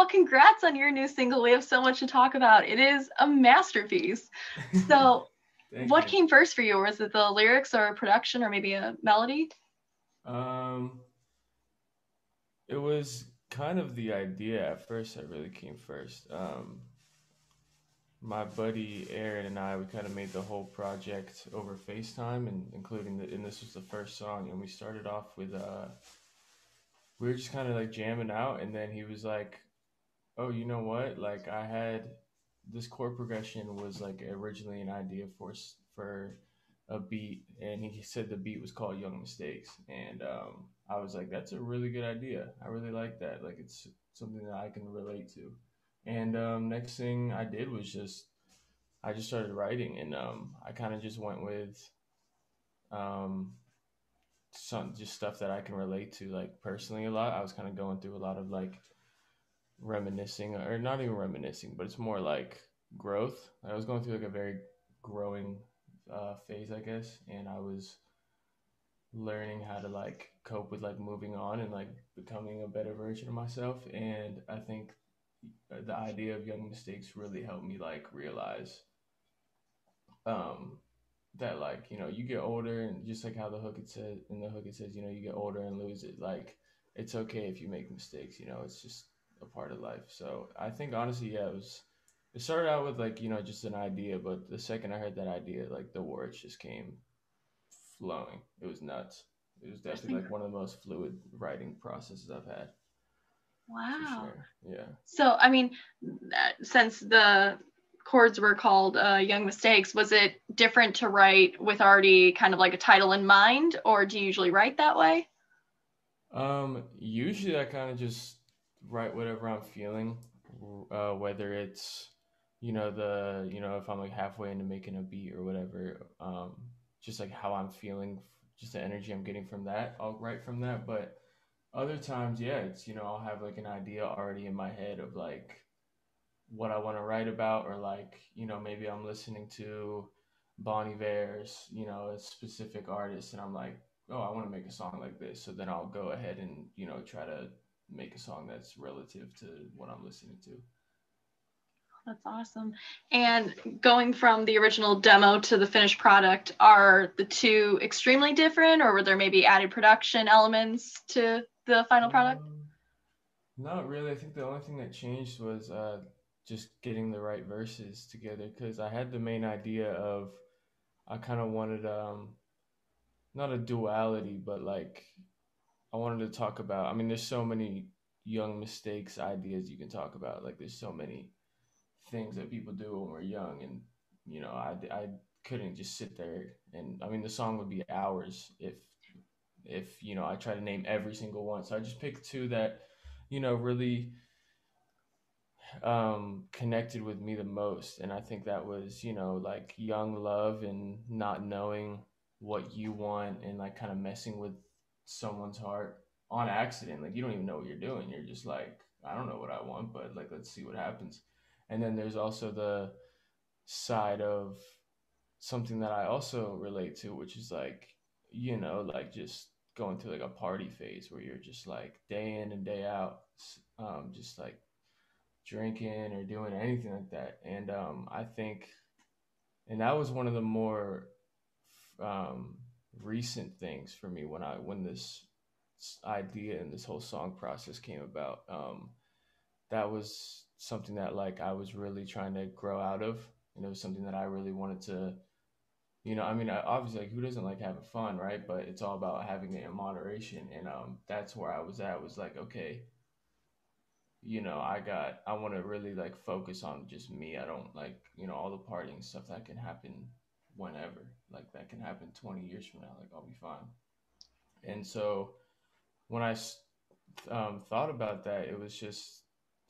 Well, congrats on your new single. We have so much to talk about. It is a masterpiece. So, Thank what you. came first for you? Was it the lyrics or production or maybe a melody? Um, it was kind of the idea at first that really came first. My buddy Aaron and I, we kind of made the whole project over FaceTime, and and this was the first song, and we started off with we were just kind of like jamming out, and then he was like, "Oh, you know what? Like I had this chord progression was like originally an idea for a beat, and he said the beat was called Young Mistakes, and I was like, that's a really good idea. I really like that. Like it's something that I can relate to. And next thing I did was I just started writing, and I kind of just went with um, some just stuff that I can relate to, like personally a lot. I was kind of going through a lot of like reminiscing, or not even reminiscing, but it's more like growth. I was going through like a very growing phase, I guess, and I was learning how to like cope with like moving on and like becoming a better version of myself. And I think the idea of young mistakes really helped me like realize um that like you get older, and just like how the hook it says you get older and lose it, like it's okay if you make mistakes, it's just a part of life. So I think honestly, yeah, it started out with like just an idea, but the second I heard that idea, like the words just came flowing. It was nuts. It was Just definitely like one of the most fluid writing processes I've had, for wow. sure. Yeah. So, I mean, since the chords were called Young Mistakes, was it different to write with already kind of like a title in mind, or do you usually write that way? Usually I kind of just write whatever I'm feeling, whether it's, if I'm like halfway into making a beat or whatever, just like how I'm feeling, just the energy I'm getting from that, I'll write from that. But other times, yeah, it's, I'll have like an idea already in my head of like what I want to write about, or like, maybe I'm listening to Bonnie Iver's, a specific artist, and I'm like, oh, I want to make a song like this. So then I'll go ahead and, try to make a song that's relative to what I'm listening to. That's awesome. And going from the original demo to the finished product, are the two extremely different, or were there maybe added production elements to the final product? Um, Not really. I think the only thing that changed was just getting the right verses together, because I had the main idea of I kind of wanted not a duality, but like I wanted to talk about. I mean, there's so many young mistakes ideas you can talk about. Like there's so many things that people do when we're young, and I couldn't just sit there, and I mean the song would be hours if I try to name every single one. So I just picked two that really connected with me the most, and I think that was like young love and not knowing what you want, and like kind of messing with someone's heart on accident. Like you don't even know what you're doing, you're just like, I don't know what I want, but like let's see what happens. And then there's also the side of something that I also relate to, which is like like just going through like a party phase where you're just like day in and day out, just like drinking or doing anything like that. And I think, and that was one of the more um, recent things for me when this idea and this whole song process came about. That was something that like I was really trying to grow out of, and it was something that I really wanted to. I mean, obviously, like, who doesn't like having fun, right? But it's all about having it in moderation, and that's where I was at. Was like, okay, I want to really like focus on just me. I don't like, all the partying stuff that can happen whenever. Like that can happen 20 years from now. Like I'll be fine. And so when thought about that, it was just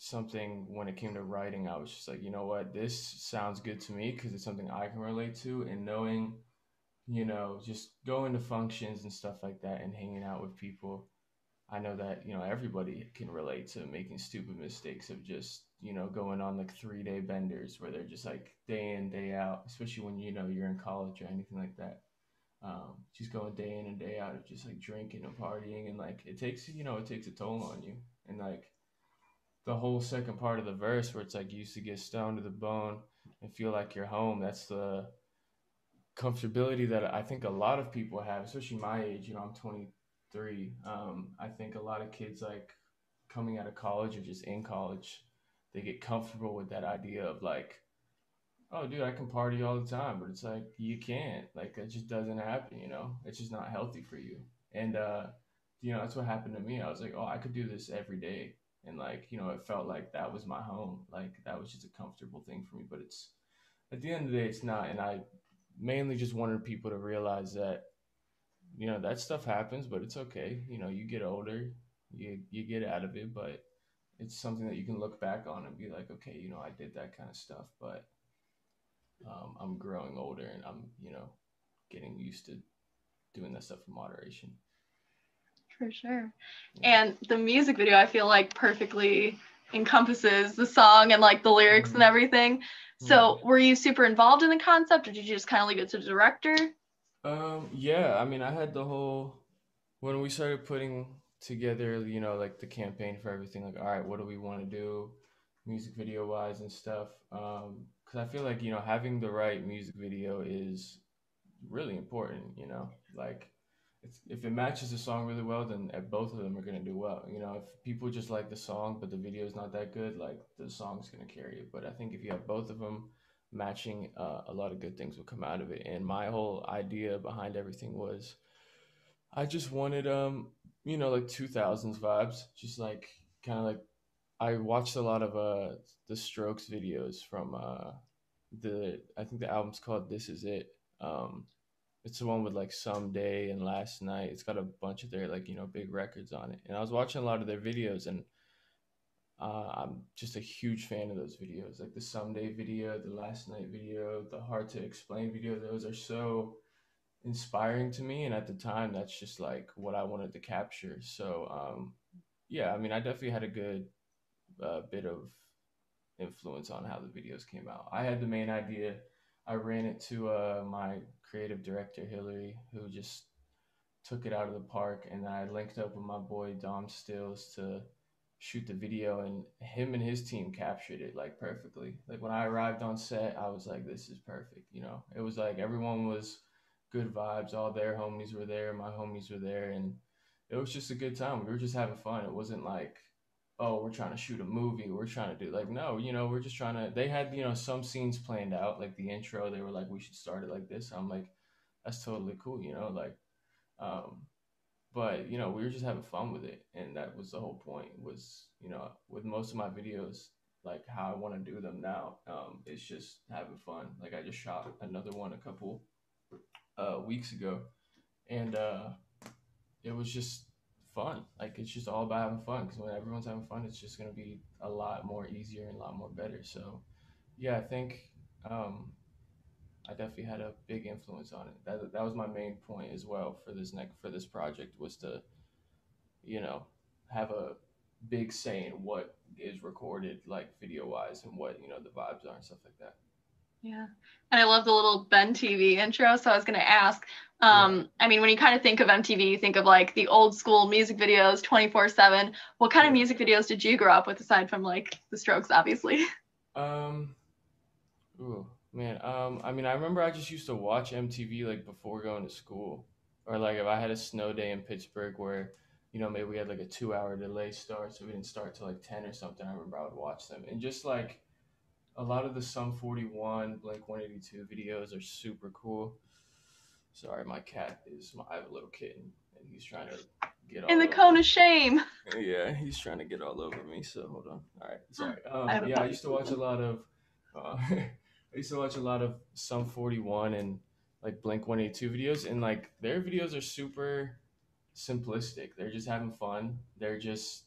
something when it came to writing, I was just like, you know what, this sounds good to me because it's something I can relate to. And knowing, just going to functions and stuff like that and hanging out with people, I know that, everybody can relate to making stupid mistakes of just, going on like 3 day benders where they're just like day in, day out, especially when, you're in college or anything like that. Just going day in and day out of just like drinking and partying, and like it takes a toll on you. And like the whole second part of the verse where it's like you used to get stoned to the bone and feel like you're home. That's the comfortability that I think a lot of people have, especially my age. You know, I'm 23. I think a lot of kids like coming out of college or just in college, they get comfortable with that idea of like, oh, dude, I can party all the time, but it's like you can't. Like it just doesn't happen. You know, it's just not healthy for you. And you know, that's what happened to me. I was like, oh, I could do this every day, and like, you know, it felt like that was my home. Like that was just a comfortable thing for me. But it's at the end of the day, it's not. And I mainly just wanted people to realize that, you know, that stuff happens, but it's okay. You know, you get older, you get out of it, but it's something that you can look back on and be like, okay, you know, I did that kind of stuff, but I'm growing older and I'm, you know, getting used to doing that stuff in moderation. For sure. Yeah. And the music video, I feel like perfectly encompasses the song and like the lyrics and Mm-hmm. everything. So were you super involved in the concept, or did you just kind of leave it to the director? Yeah, I mean, I had the whole when we started putting together, you know, like the campaign for everything, like, all right, what do we want to do, music video wise and stuff? Because I feel like, you know, having the right music video is really important. You know, like if it matches the song really well, then both of them are gonna do well. You know, if people just like the song but the video is not that good, like the song's gonna carry it. But I think if you have both of them matching, a lot of good things will come out of it. And my whole idea behind everything was I just wanted you know, like 2000s vibes, just like kind of like I watched a lot of the Strokes videos from the I think the album's called This Is It. It's the one with like Someday and Last Night. It's got a bunch of their like, you know, big records on it. And I was watching a lot of their videos, and I'm just a huge fan of those videos. Like the Someday video, the Last Night video, the Hard to Explain video. Those are so inspiring to me, and at the time that's just like what I wanted to capture. So yeah, I mean, I definitely had a good bit of influence on how the videos came out. I had the main idea. I ran it to my creative director Hillary, who just took it out of the park, and I linked up with my boy Dom Stills to shoot the video, and him and his team captured it like perfectly. Like when I arrived on set, I was like, this is perfect. You know, it was like everyone was good vibes. All their homies were there, my homies were there, and it was just a good time. We were just having fun. It wasn't like, oh, we're trying to shoot a movie. We're trying to do like, no, you know, we're just trying to. They had, you know, some scenes planned out, like the intro. They were like, we should start it like this. I'm like, that's totally cool, you know, like, um, but you know, we were just having fun with it, and that was the whole point. Was, you know, with most of my videos, like how I want to do them now, it's just having fun. Like I just shot another one a couple weeks ago, and it was just fun. Like it's just all about having fun, because when everyone's having fun, it's just gonna be a lot more easier and a lot more better. So yeah, I think I definitely had a big influence on it. That was my main point as well for this project, was to, you know, have a big say in what is recorded, like video wise, and what, you know, the vibes are and stuff like that. Yeah. And I love the little Ben TV intro. So I was going to ask, Yeah. I mean, when you kind of think of MTV, you think of like the old school music videos 24/7. What kind of Yeah. music videos did you grow up with aside from like the Strokes, obviously? Um. Ooh, man. I mean, I remember I just used to watch MTV like before going to school, or like if I had a snow day in Pittsburgh where, you know, maybe we had like a 2 hour delay start, so we didn't start till like 10 or something. I remember I would watch them, and just like a lot of the Sum 41, Blink 182 videos are super cool. Sorry, my cat is. I have a little kitten, and he's trying to get In all the over. cone of shame. Yeah, he's trying to get all over me. So hold on. All right, sorry. I have a Yeah, I puppy. used to watch a lot of. I used to watch a lot of Sum 41 and like Blink 182 videos, and like their videos are super simplistic. They're just having fun. They're just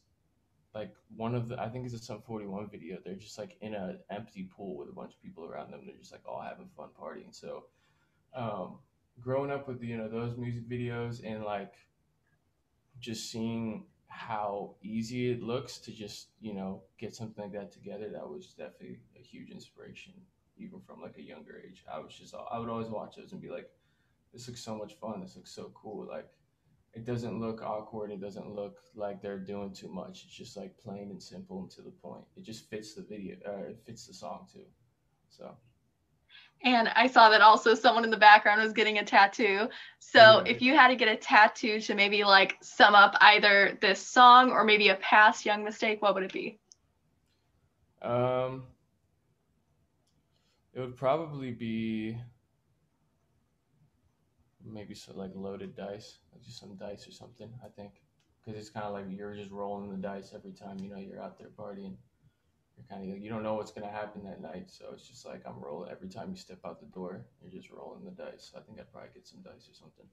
like one of the. I think it's a Sum 41 video. They're just like in an empty pool with a bunch of people around them. They're just like all having fun partying. So, um, growing up with, you know, those music videos, and like just seeing how easy it looks to just, you know, get something like that together, that was definitely a huge inspiration, even from like a younger age. I would always watch those and be like, this looks so much fun, this looks so cool. Like it doesn't look awkward. It doesn't look like they're doing too much. It's just like plain and simple and to the point. It just fits the video. It fits the song too. So And I saw that also someone in the background was getting a tattoo. So yeah. if you had to get a tattoo to maybe like sum up either this song or maybe a past Young Mistake, what would it be? Um, it would probably be maybe so like loaded dice, like just some dice or something. I think because it's kind of like you're just rolling the dice every time you're out there partying. You're kind of you don't know what's gonna happen that night, so it's just like I'm rolling every time you step out the door. You're just rolling the dice. So I think I'd probably get some dice or something.